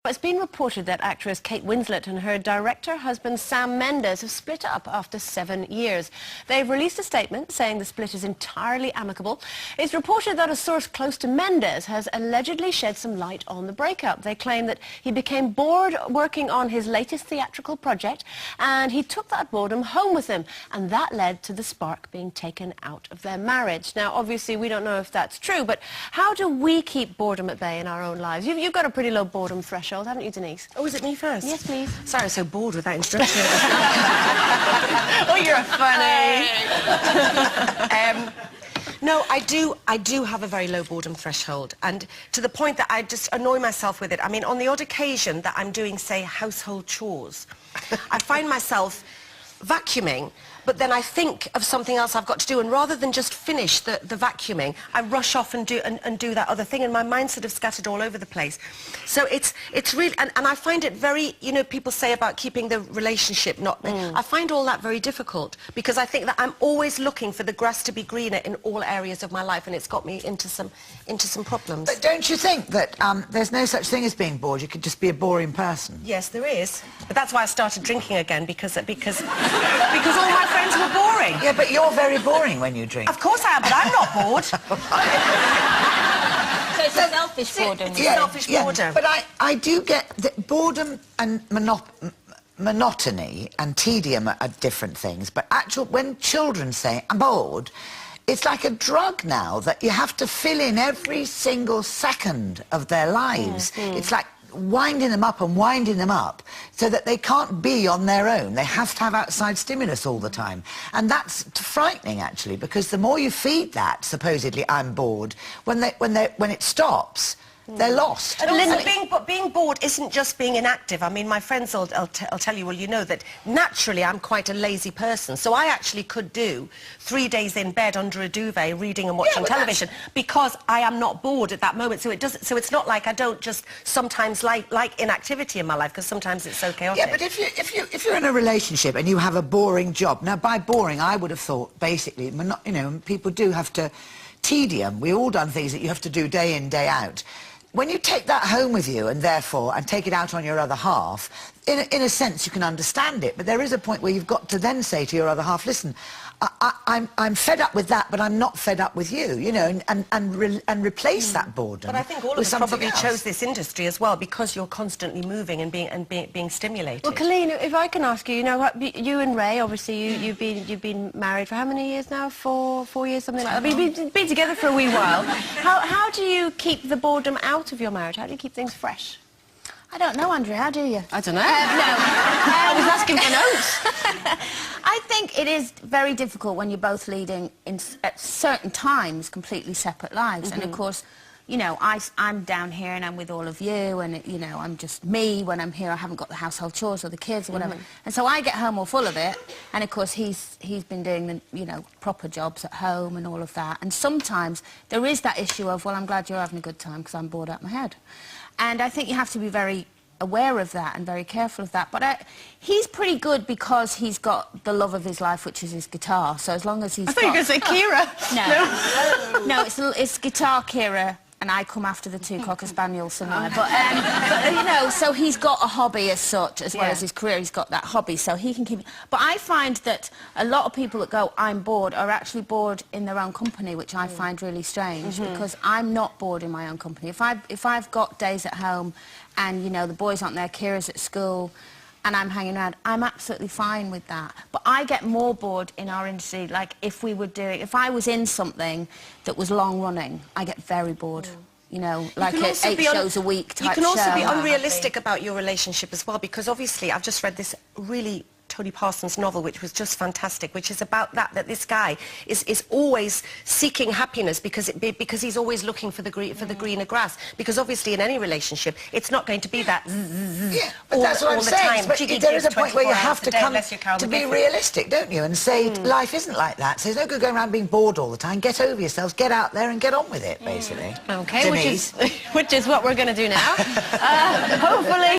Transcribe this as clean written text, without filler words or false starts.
It's been reported that actress Kate Winslet and her director husband Sam Mendes have split up after 7 years. They've released a statement saying the split is entirely amicable. It's reported that a source close to Mendes has allegedly shed some light on the breakup. They claim that he became bored working on his latest theatrical project and he took that boredom home with him, and that led to the spark being taken out of their marriage. Now, obviously, we don't know if that's true, but how do we keep boredom at bay in our own lives? You've got a pretty low boredom threshold, haven't you, Denise? Oh, is it me first? Yes, please. Sorry, I'm so bored with that instruction. Oh, you're funny. No, I do have a very low boredom threshold, and to the point that I just annoy myself with it. I mean, on the odd occasion that I'm doing, say, household chores, I find myself vacuuming, but then I think of something else I've got to do, and rather than just finish the vacuuming, I rush off and do that other thing, and my mind's sort of scattered all over the place. So it's really, and I find it very, you know, people say about keeping the relationship not... I find all that very difficult, because I think that I'm always looking for the grass to be greener in all areas of my life, and it's got me into some problems. But don't you think that there's no such thing as being bored? You could just be a boring person. Yes, there is. But that's why I started drinking again, because all my friends were boring. Yeah, but you're very boring when you drink. Of course I am, but I'm not bored. So it's a selfish boredom. It's selfish boredom. But I do get that boredom and monotony and tedium are different things, but when children say, I'm bored, it's like a drug now that you have to fill in every single second of their lives. It's like winding them up and winding them up so that they can't be on their own. They have to have outside stimulus all the time. And that's frightening, actually, because the more you feed that, supposedly, I'm bored, when it stops, they're lost. And also, being bored isn't just being inactive. I mean, my friends will tell you, well, you know that naturally I'm quite a lazy person, so I actually could do 3 days in bed under a duvet reading and watching television because I am not bored at that moment. So it's not like I don't just sometimes like inactivity in my life, because sometimes it's so chaotic. Yeah, but if you're in a relationship and you have a boring job, now by boring I would have thought basically, you know, people do have to tedium. We've all done things that you have to do day in, day out. When you take that home with you and take it out on your other half, in a sense you can understand it, but there is a point where you've got to then say to your other half, listen, I'm fed up with that, but I'm not fed up with you, you know, and replace that boredom. But I think all of us probably chose this industry as well because you're constantly moving and being stimulated. Well, Colleen, if I can ask you, you know what, you and Ray, obviously, you've been married for how many years now? 4 years, something like that. I mean, you've been together for a wee while. How do you keep the boredom out of your marriage? How do you keep things fresh? I don't know, Andrea. How do you? I don't know. No. I was asking for notes. I think it is very difficult when you're both leading at certain times completely separate lives. And of course, you know, I'm down here and I'm with all of you, and you know, I'm just me. When I'm here, I haven't got the household chores or the kids or whatever. And so I get home all full of it. And of course, he's been doing the, you know, proper jobs at home and all of that. And sometimes there is that issue of, well, I'm glad you're having a good time because I'm bored out of my head. And I think you have to be very aware of that and very careful of that. But he's pretty good because he's got the love of his life, which is his guitar. So as long as he's I thought you were going to say Kira. No, it's guitar, Kira, and I come after the 2 Cocker Spaniels somewhere. But you know, so he's got a hobby as such, as well as his career. He's got that hobby, so he can keep... But I find that a lot of people that go, I'm bored, are actually bored in their own company, which I find really strange, because I'm not bored in my own company. If I've got days at home and, you know, the boys aren't there, Kira's at school, and I'm hanging around, I'm absolutely fine with that. But I get more bored in our industry, like if I was in something that was long running, I get very bored. You know, like 8 shows a week type show. You can also be unrealistic about your relationship as well, because obviously I've just read this really Tony Parsons novel, which was just fantastic, which is about that this guy is always seeking happiness because he's always looking for the greener grass. Because obviously in any relationship, it's not going to be that but that's what I'm saying. But there is a point where you have to come to be realistic, don't you? And say life isn't like that. So there's no good going around being bored all the time. Get over yourselves, get out there and get on with it, basically. Okay, which is what we're going to do now. Hopefully.